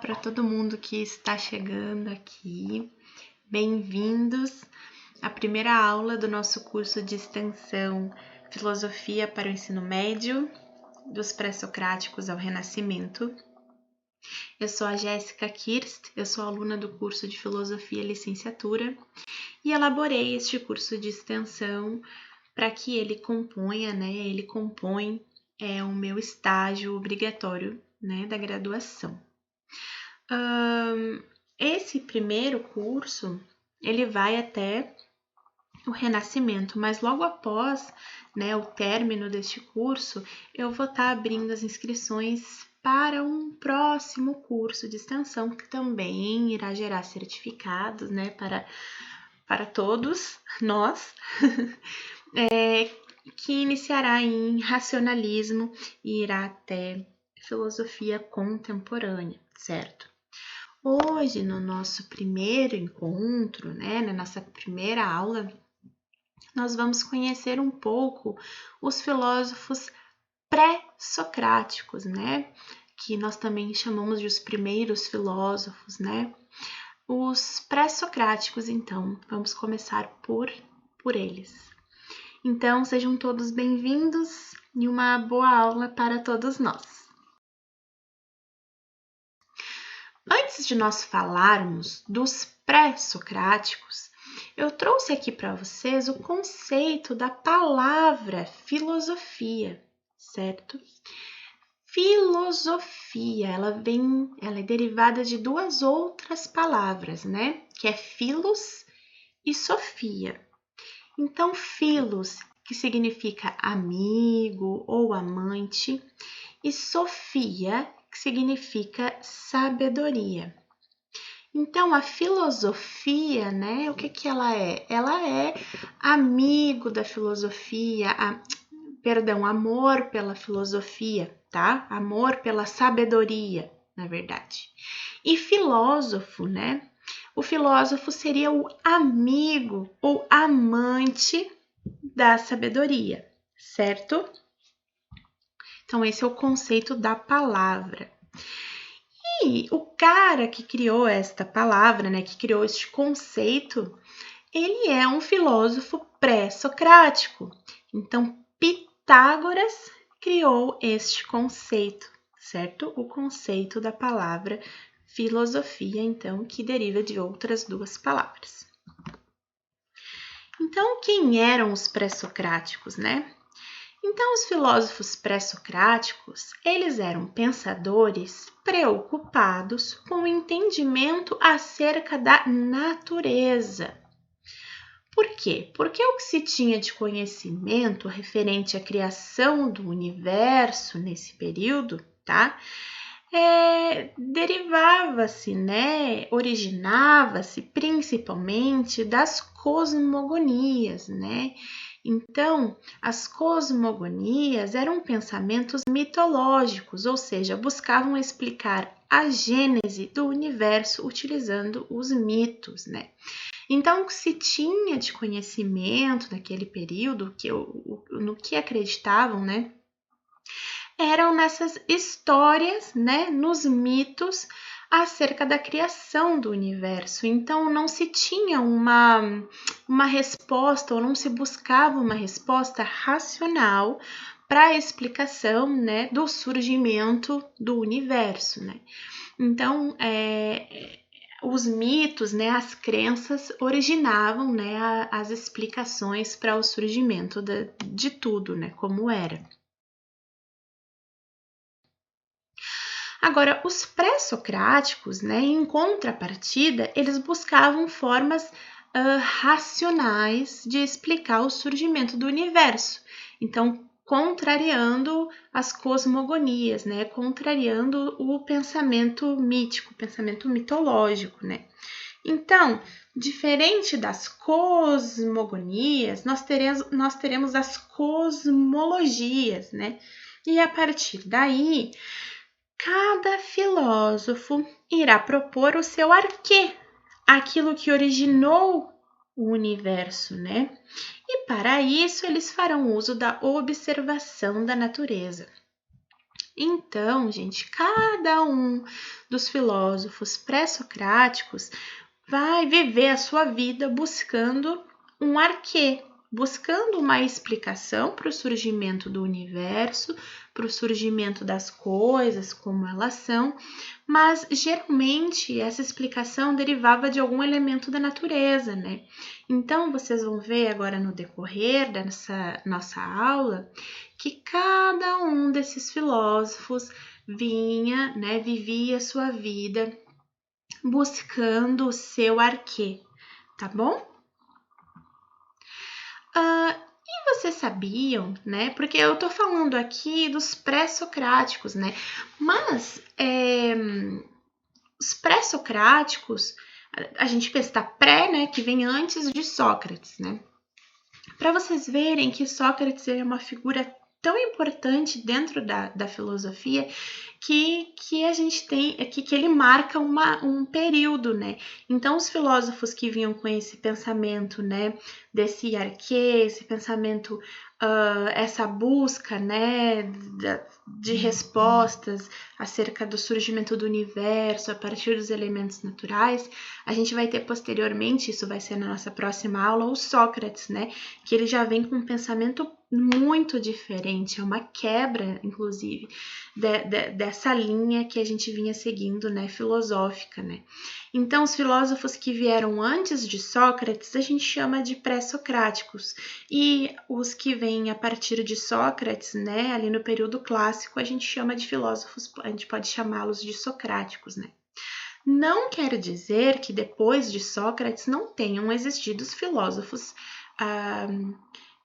para todo mundo que está chegando aqui. Bem-vindos à primeira aula do nosso curso de extensão Filosofia para o Ensino Médio, dos Pré-Socráticos ao Renascimento. Eu sou a Jéssica Kirst, eu sou aluna do curso de Filosofia Licenciatura e elaborei este curso de extensão para que ele compõe o meu estágio obrigatório, da graduação. Esse primeiro curso, ele vai até o Renascimento, mas logo após, o término deste curso, eu vou estar abrindo as inscrições para um próximo curso de extensão, que também irá gerar certificados, para todos nós, que iniciará em racionalismo e irá até filosofia contemporânea, certo? Hoje, no nosso primeiro encontro, na nossa primeira aula, nós vamos conhecer um pouco os filósofos pré-socráticos, que nós também chamamos de os primeiros filósofos, Os pré-socráticos, então, vamos começar por eles. Então, sejam todos bem-vindos e uma boa aula para todos nós. Antes de nós falarmos dos pré-socráticos, eu trouxe aqui para vocês o conceito da palavra filosofia, certo? Filosofia, ela é derivada de duas outras palavras, que é philos e sofia. Então, philos, que significa amigo ou amante, e sofia, que significa sabedoria. Então, a filosofia, o que ela é? Ela é amigo da filosofia, amor pela filosofia, tá? Amor pela sabedoria, na verdade. E filósofo, O filósofo seria o amigo ou amante da sabedoria, certo? Então, esse é o conceito da palavra. E o cara que criou esta palavra, que criou este conceito, ele é um filósofo pré-socrático. Então, Pitágoras criou este conceito, certo? O conceito da palavra filosofia, então, que deriva de outras duas palavras. Então, quem eram os pré-socráticos, Então, os filósofos pré-socráticos, eles eram pensadores preocupados com o entendimento acerca da natureza. Por quê? Porque o que se tinha de conhecimento referente à criação do universo nesse período, derivava-se, originava-se principalmente das cosmogonias, Então, as cosmogonias eram pensamentos mitológicos, ou seja, buscavam explicar a gênese do universo utilizando os mitos, Então, o que se tinha de conhecimento naquele período, no que acreditavam, eram nessas histórias, nos mitos acerca da criação do universo. Então, não se tinha uma resposta, ou não se buscava uma resposta racional para a explicação, do surgimento do universo, Então, os mitos, as crenças originavam, as explicações para o surgimento de tudo, como era. Agora, os pré-socráticos, em contrapartida, eles buscavam formas racionais de explicar o surgimento do universo. Então, contrariando as cosmogonias, contrariando o pensamento mítico, o pensamento mitológico, Então, diferente das cosmogonias, nós teremos as cosmologias, E a partir daí, cada filósofo irá propor o seu arquê, aquilo que originou o universo, E para isso eles farão uso da observação da natureza. Então, gente, cada um dos filósofos pré-socráticos vai viver a sua vida buscando um arquê, buscando uma explicação para o surgimento do universo, para o surgimento das coisas, como elas são, mas geralmente essa explicação derivava de algum elemento da natureza, né? Então, vocês vão ver agora no decorrer dessa nossa aula que cada um desses filósofos vivia sua vida buscando o seu arquê, tá bom? E vocês sabiam, né? Porque eu tô falando aqui dos pré-socráticos, né? Mas os pré-socráticos, a gente pensa tá pré, né? Que vem antes de Sócrates, né? Para vocês verem que Sócrates é uma figura tão importante dentro da filosofia que a gente tem aqui, que ele marca um período, né? Então, os filósofos que vinham com esse pensamento, né, desse arquê, esse pensamento, essa busca, né, de respostas acerca do surgimento do universo a partir dos elementos naturais, a gente vai ter posteriormente, isso vai ser na nossa próxima aula, o Sócrates, né, que ele já vem com um pensamento muito diferente, é uma quebra, inclusive, dessa linha que a gente vinha seguindo, né, filosófica, né. Então, os filósofos que vieram antes de Sócrates, a gente chama de pré-socráticos, e os que vêm a partir de Sócrates, né, ali no período clássico, a gente chama de filósofos, a gente pode chamá-los de socráticos, né. Não quer dizer que depois de Sócrates não tenham existido os filósofos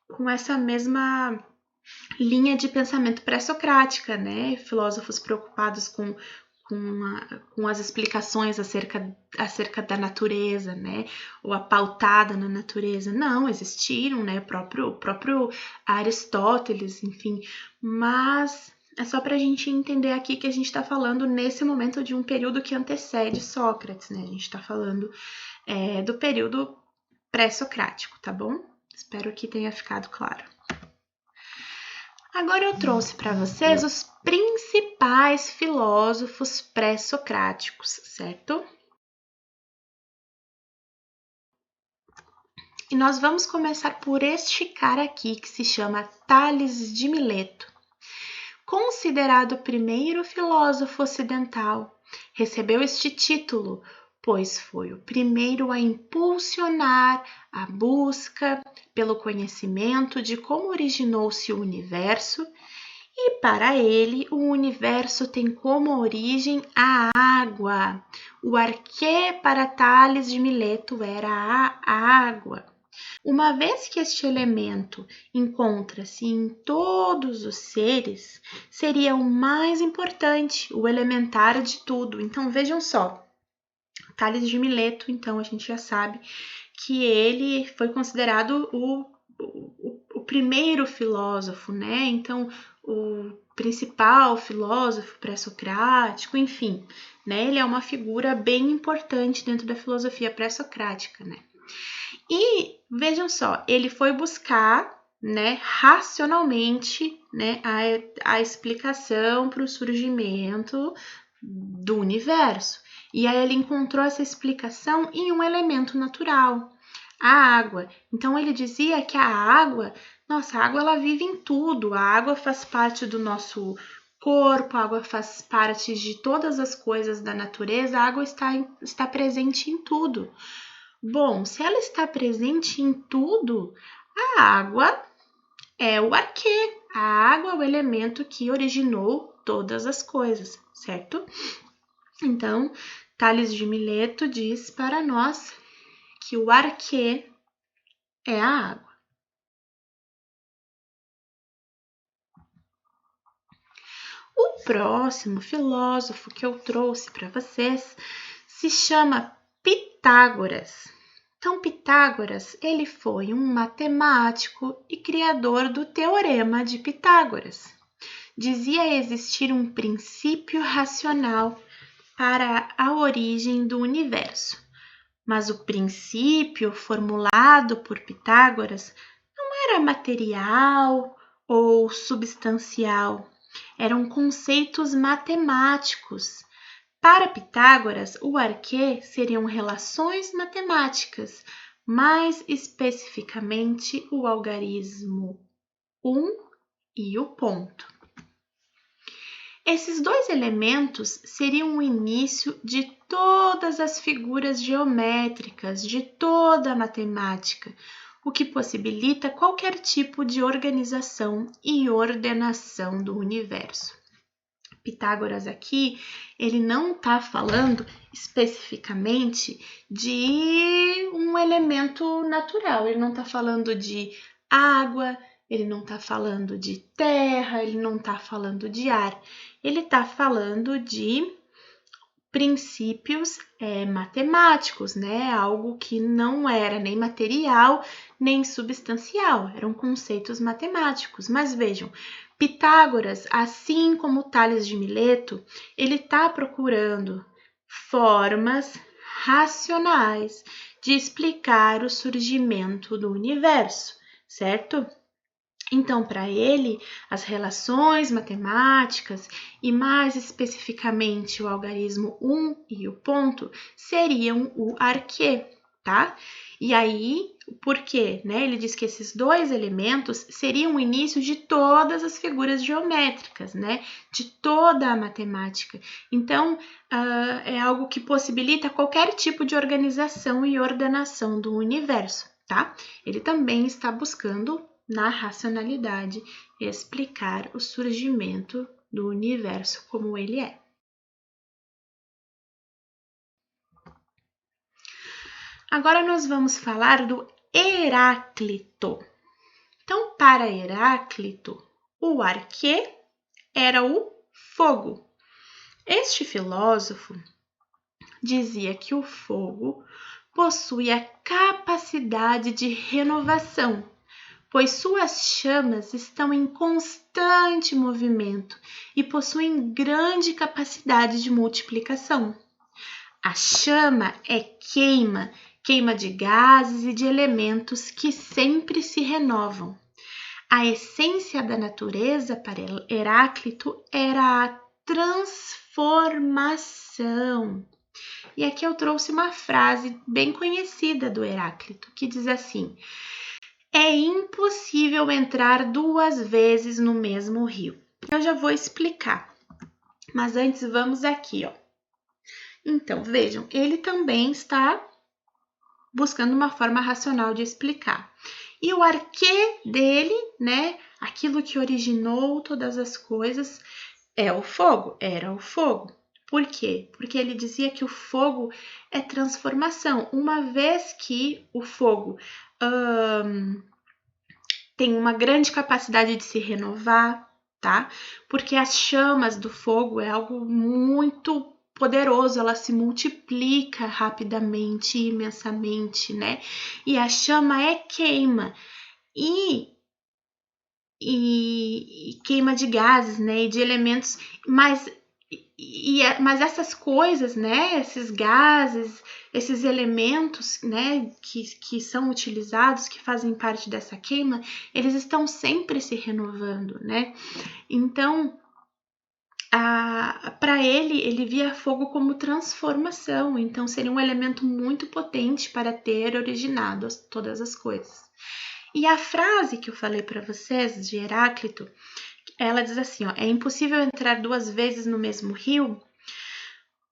com essa mesma linha de pensamento pré-socrática, né? Filósofos preocupados com as explicações acerca da natureza, né? Ou a pautada na natureza. Não, existiram, né? O próprio Aristóteles, enfim. Mas é só para a gente entender aqui que a gente está falando nesse momento de um período que antecede Sócrates, né? A gente está falando do período pré-socrático, tá bom? Espero que tenha ficado claro. Agora eu trouxe para vocês os principais filósofos pré-socráticos, certo? E nós vamos começar por este cara aqui que se chama Tales de Mileto. Considerado o primeiro filósofo ocidental, recebeu este título pois foi o primeiro a impulsionar a busca pelo conhecimento de como originou-se o universo, e para ele o universo tem como origem a água. O arquê para Tales de Mileto era a água. Uma vez que este elemento encontra-se em todos os seres, seria o mais importante, o elementar de tudo. Então vejam só, Tales de Mileto, então a gente já sabe que ele foi considerado o primeiro filósofo, né? Então, o principal filósofo pré-socrático, enfim, né? Ele é uma figura bem importante dentro da filosofia pré-socrática, né? E vejam só, ele foi buscar, né, racionalmente, né, a explicação para o surgimento do universo. E aí ele encontrou essa explicação em um elemento natural, a água. Então ele dizia que a água ela vive em tudo. A água faz parte do nosso corpo, a água faz parte de todas as coisas da natureza, a água está presente em tudo. Bom, se ela está presente em tudo, a água é o arquê. A água é o elemento que originou todas as coisas, certo? Então, Tales de Mileto diz para nós que o arquê é a água. O próximo filósofo que eu trouxe para vocês se chama Pitágoras. Então, Pitágoras, ele foi um matemático e criador do Teorema de Pitágoras. Dizia existir um princípio racional para a origem do universo. Mas o princípio formulado por Pitágoras não era material ou substancial, eram conceitos matemáticos. Para Pitágoras, o arquê seriam relações matemáticas, mais especificamente o algarismo 1 e o ponto. Esses dois elementos seriam o início de todas as figuras geométricas, de toda a matemática, o que possibilita qualquer tipo de organização e ordenação do universo. Pitágoras aqui, ele não está falando especificamente de um elemento natural, ele não está falando de água, ele não está falando de terra, ele não está falando de ar, ele está falando de princípios matemáticos, né? Algo que não era nem material, nem substancial, eram conceitos matemáticos. Mas vejam, Pitágoras, assim como Tales de Mileto, ele está procurando formas racionais de explicar o surgimento do universo, certo? Então, para ele, as relações matemáticas e mais especificamente o algarismo 1 e o ponto seriam o arquê, tá? E aí, por quê? Né? Ele diz que esses dois elementos seriam o início de todas as figuras geométricas, né? De toda a matemática. Então, é algo que possibilita qualquer tipo de organização e ordenação do universo, tá? Ele também está buscando na racionalidade, explicar o surgimento do universo como ele é. Agora nós vamos falar do Heráclito. Então, para Heráclito, o arquê era o fogo. Este filósofo dizia que o fogo possui a capacidade de renovação, pois suas chamas estão em constante movimento e possuem grande capacidade de multiplicação. A chama é queima de gases e de elementos que sempre se renovam. A essência da natureza para Heráclito era a transformação. E aqui eu trouxe uma frase bem conhecida do Heráclito, que diz assim: é impossível entrar duas vezes no mesmo rio. Eu já vou explicar, mas antes vamos aqui, ó. Então, vejam, ele também está buscando uma forma racional de explicar. E o arquê dele, né, aquilo que originou todas as coisas, é o fogo, era o fogo. Por quê? Porque ele dizia que o fogo é transformação. Uma vez que o fogo tem uma grande capacidade de se renovar, tá? Porque as chamas do fogo é algo muito poderoso, ela se multiplica rapidamente, imensamente, né? E a chama é queima. E queima de gases, né? E de elementos, mas essas coisas, né, esses gases, esses elementos, né, que são utilizados, que fazem parte dessa queima, eles estão sempre se renovando, né? Então, para ele via fogo como transformação, então seria um elemento muito potente para ter originado todas as coisas. E a frase que eu falei para vocês de Heráclito, ela diz assim, ó, é impossível entrar duas vezes no mesmo rio,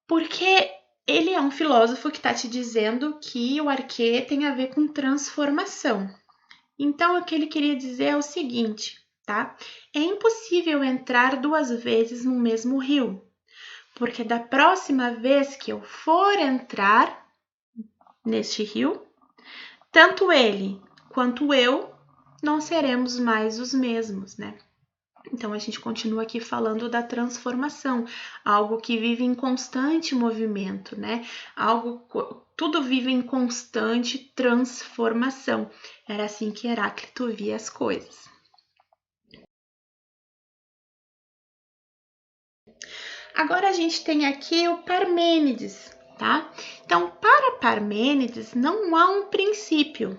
porque ele é um filósofo que está te dizendo que o arquê tem a ver com transformação. Então, o que ele queria dizer é o seguinte, tá? É impossível entrar duas vezes no mesmo rio, porque da próxima vez que eu for entrar neste rio, tanto ele quanto eu não seremos mais os mesmos, né? Então, a gente continua aqui falando da transformação, algo que vive em constante movimento, né? Tudo vive em constante transformação. Era assim que Heráclito via as coisas. Agora a gente tem aqui o Parmênides, tá? Então, para Parmênides não há um princípio.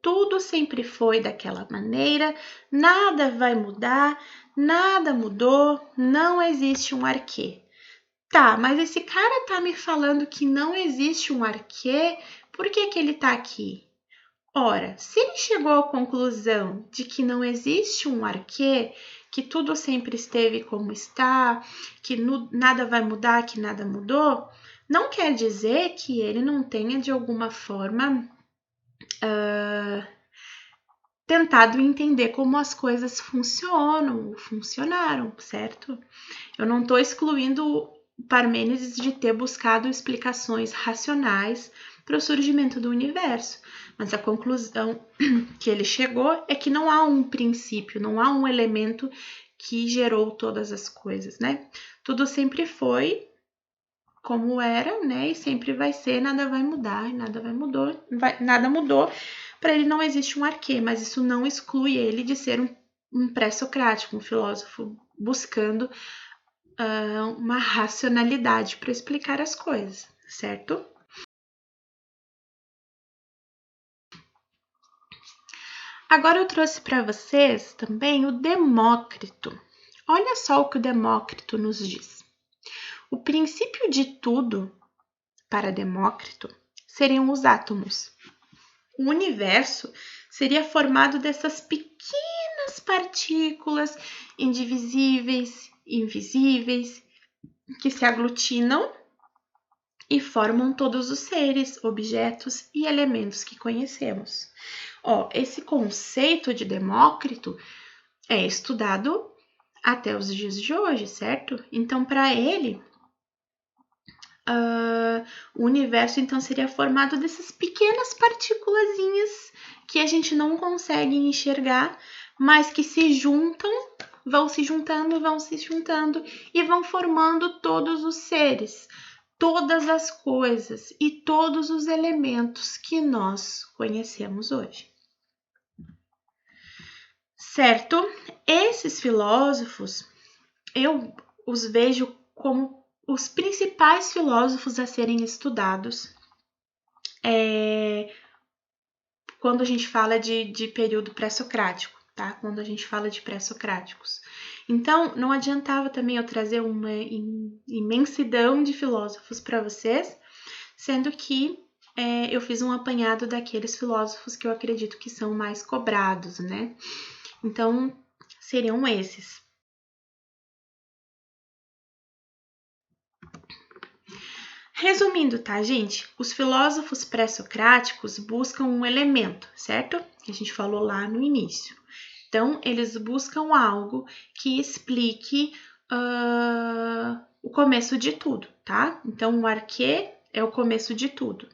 tudo sempre foi daquela maneira, nada vai mudar, nada mudou, não existe um arquê. Tá, mas esse cara tá me falando que não existe um arquê, por que que ele tá aqui? Ora, se ele chegou à conclusão de que não existe um arquê, que tudo sempre esteve como está, que nada vai mudar, que nada mudou, não quer dizer que ele não tenha de alguma forma tentado entender como as coisas funcionam, funcionaram, certo? Eu não estou excluindo Parmênides de ter buscado explicações racionais para o surgimento do universo, mas a conclusão que ele chegou é que não há um princípio, não há um elemento que gerou todas as coisas, né? Tudo sempre foi como era, né? E sempre vai ser, nada vai mudar, nada mudou. Para ele não existe um arquê, mas isso não exclui ele de ser um pré-socrático, um filósofo buscando uma racionalidade para explicar as coisas, certo? Agora eu trouxe para vocês também o Demócrito. Olha só o que o Demócrito nos diz. O princípio de tudo, para Demócrito, seriam os átomos. O universo seria formado dessas pequenas partículas indivisíveis, invisíveis, que se aglutinam e formam todos os seres, objetos e elementos que conhecemos. Esse conceito de Demócrito é estudado até os dias de hoje, certo? Então, para ele, o universo então seria formado dessas pequenas partículazinhas que a gente não consegue enxergar, mas que se juntam, vão se juntando e vão formando todos os seres, todas as coisas e todos os elementos que nós conhecemos hoje. Certo? Esses filósofos, eu os vejo como os principais filósofos a serem estudados quando a gente fala de período pré-socrático, tá? Quando a gente fala de pré-socráticos. Então, não adiantava também eu trazer uma imensidão de filósofos para vocês, sendo que eu fiz um apanhado daqueles filósofos que eu acredito que são mais cobrados, né? Então, seriam esses. Resumindo, tá, gente? Os filósofos pré-socráticos buscam um elemento, certo? Que a gente falou lá no início. Então, eles buscam algo que explique o começo de tudo, tá? Então, o arquê é o começo de tudo.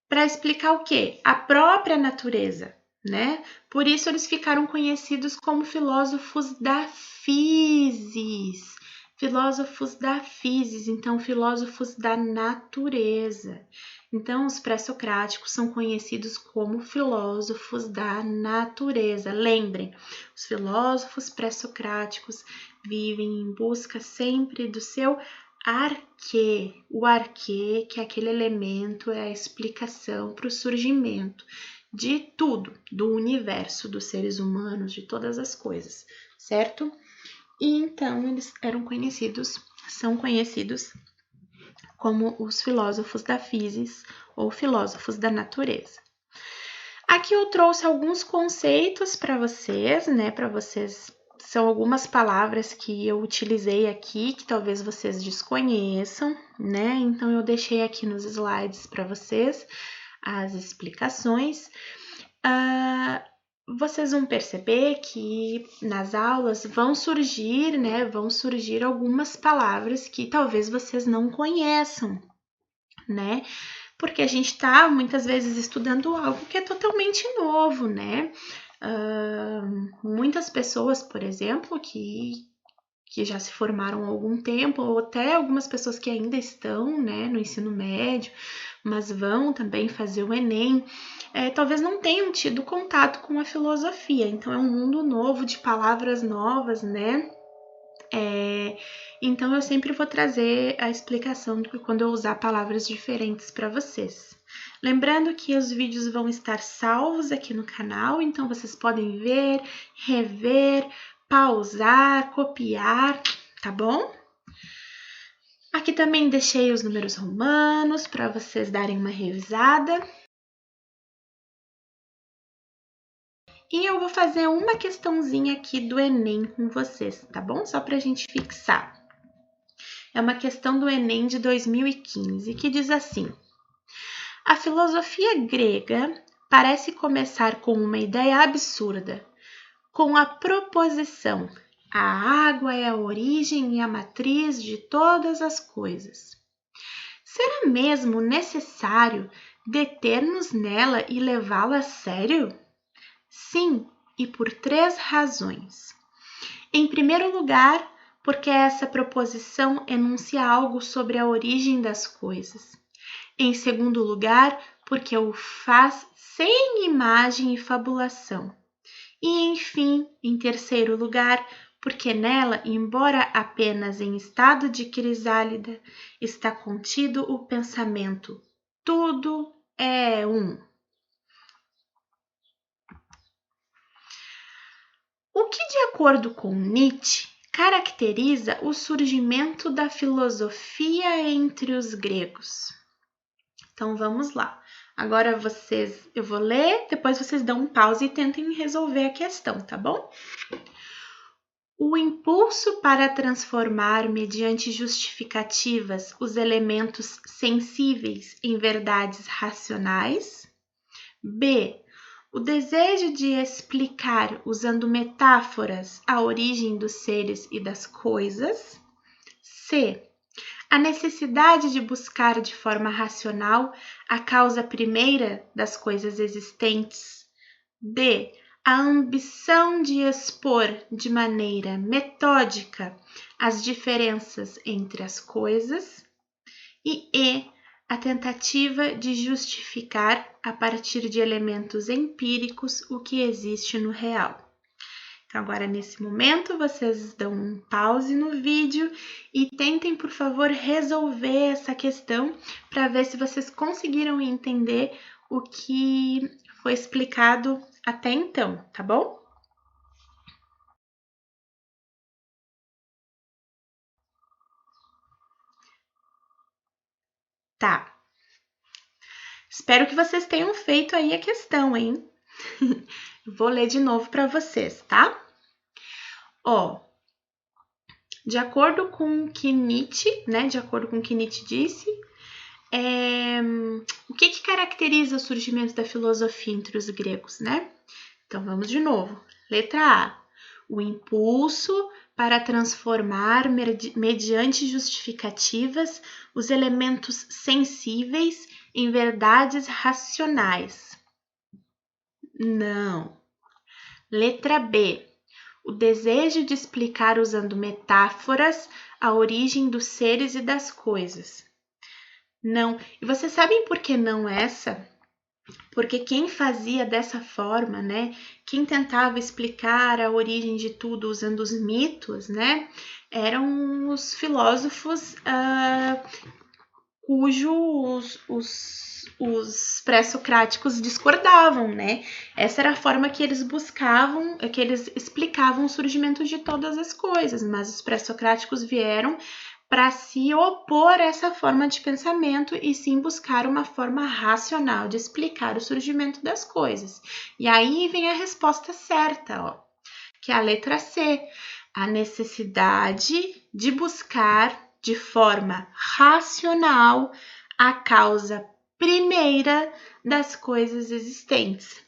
Para explicar o quê? A própria natureza, né? Por isso, eles ficaram conhecidos como filósofos da physis. Filósofos da physis, então filósofos da natureza. Então, os pré-socráticos são conhecidos como filósofos da natureza. Lembrem, os filósofos pré-socráticos vivem em busca sempre do seu arquê. O arquê, que é aquele elemento, é a explicação para o surgimento de tudo, do universo, dos seres humanos, de todas as coisas, certo? E então eles são conhecidos como os filósofos da physis ou filósofos da natureza. Aqui eu trouxe alguns conceitos para vocês, né? São algumas palavras que eu utilizei aqui que talvez vocês desconheçam, né? Então eu deixei aqui nos slides para vocês as explicações. Vocês vão perceber que nas aulas vão surgir algumas palavras que talvez vocês não conheçam, né? Porque a gente está muitas vezes estudando algo que é totalmente novo, né? Muitas pessoas, por exemplo, que já se formaram há algum tempo, ou até algumas pessoas que ainda estão, né, no ensino médio, mas vão também fazer o Enem, talvez não tenham tido contato com a filosofia. Então, é um mundo novo, de palavras novas, né? Então, eu sempre vou trazer a explicação de quando eu usar palavras diferentes para vocês. Lembrando que os vídeos vão estar salvos aqui no canal, então vocês podem ver, rever, pausar, copiar, tá bom? Aqui também deixei os números romanos para vocês darem uma revisada. E eu vou fazer uma questãozinha aqui do Enem com vocês, tá bom? Só para a gente fixar. É uma questão do Enem de 2015 que diz assim: a filosofia grega parece começar com uma ideia absurda, com a proposição: a água é a origem e a matriz de todas as coisas. Será mesmo necessário deter-nos nela e levá-la a sério? Sim, e por 3 razões. Em primeiro lugar, porque essa proposição enuncia algo sobre a origem das coisas. Em segundo lugar, porque o faz sem imagem e fabulação. E, enfim, em terceiro lugar, porque nela, embora apenas em estado de crisálida, está contido o pensamento: tudo é um. O que, de acordo com Nietzsche, caracteriza o surgimento da filosofia entre os gregos? Então vamos lá. Agora eu vou ler, depois vocês dão um pause e tentem resolver a questão, tá bom? O impulso para transformar, mediante justificativas, os elementos sensíveis em verdades racionais. B. O desejo de explicar, usando metáforas, a origem dos seres e das coisas. C. A necessidade de buscar de forma racional a causa primeira das coisas existentes. D. A ambição de expor de maneira metódica as diferenças entre as coisas. E a tentativa de justificar, a partir de elementos empíricos, o que existe no real. Então, agora, nesse momento, vocês dão um pause no vídeo e tentem, por favor, resolver essa questão para ver se vocês conseguiram entender o que foi explicado até então, tá bom? Tá. Espero que vocês tenham feito aí a questão, hein? Vou ler de novo para vocês, tá? Ó, de acordo com o que Nietzsche, né? De acordo com o que Nietzsche disse, o que caracteriza o surgimento da filosofia entre os gregos, né? Então vamos de novo. Letra A. O impulso para transformar, mediante justificativas, os elementos sensíveis em verdades racionais. Não. Letra B. O desejo de explicar usando metáforas a origem dos seres e das coisas. Não. E vocês sabem por que não essa? Porque quem fazia dessa forma, né? Quem tentava explicar a origem de tudo usando os mitos, né? Eram os filósofos cujos os pré-socráticos discordavam, né? Essa era a forma que eles buscavam, que eles explicavam o surgimento de todas as coisas, mas os pré-socráticos vieram para se opor a essa forma de pensamento e sim buscar uma forma racional de explicar o surgimento das coisas. E aí vem a resposta certa, ó, que é a letra C, a necessidade de buscar de forma racional a causa primeira das coisas existentes.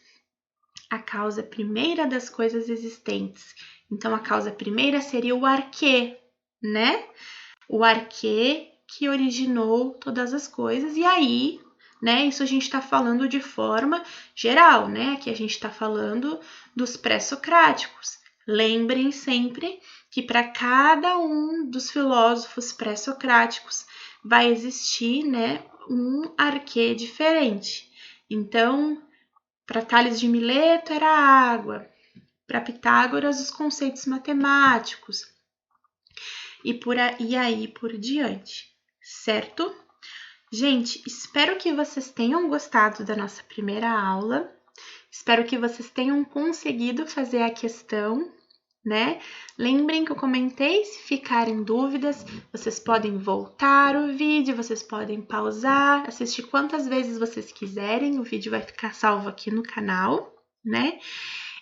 A causa primeira das coisas existentes. Então, a causa primeira seria o arquê, né? O arquê que originou todas as coisas. E aí, né? Isso a gente está falando de forma geral, né? Aqui a gente está falando dos pré-socráticos. Lembrem sempre que para cada um dos filósofos pré-socráticos vai existir, né, um arquê diferente. Então, para Tales de Mileto era a água, para Pitágoras os conceitos matemáticos e aí por diante, certo? Gente, espero que vocês tenham gostado da nossa primeira aula. Espero que vocês tenham conseguido fazer a questão, né? Lembrem que eu comentei, se ficarem dúvidas, vocês podem voltar o vídeo, vocês podem pausar, assistir quantas vezes vocês quiserem, o vídeo vai ficar salvo aqui no canal, né?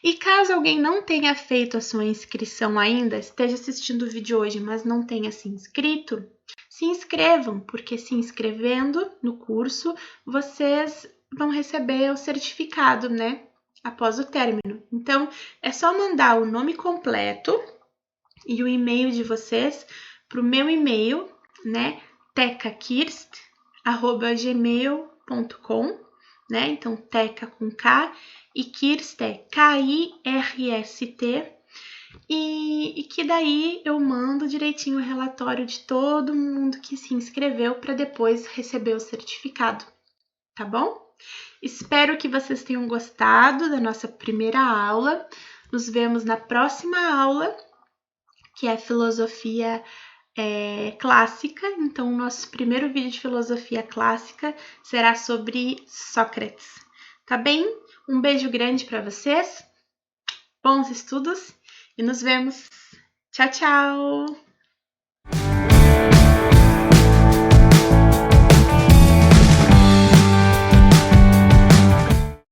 E caso alguém não tenha feito a sua inscrição ainda, esteja assistindo o vídeo hoje, mas não tenha se inscrito, se inscrevam, porque se inscrevendo no curso, vocês vão receber o certificado, né? Após o término. Então, é só mandar o nome completo e o e-mail de vocês para o meu e-mail, né? tecakirst@gmail.com, né? Então, Teca com K e Kirst é Kirst. E que daí eu mando direitinho o relatório de todo mundo que se inscreveu para depois receber o certificado, tá bom? Espero que vocês tenham gostado da nossa primeira aula. Nos vemos na próxima aula, que é filosofia clássica. Então, o nosso primeiro vídeo de filosofia clássica será sobre Sócrates. Tá bem? Um beijo grande para vocês, bons estudos e nos vemos. Tchau, tchau!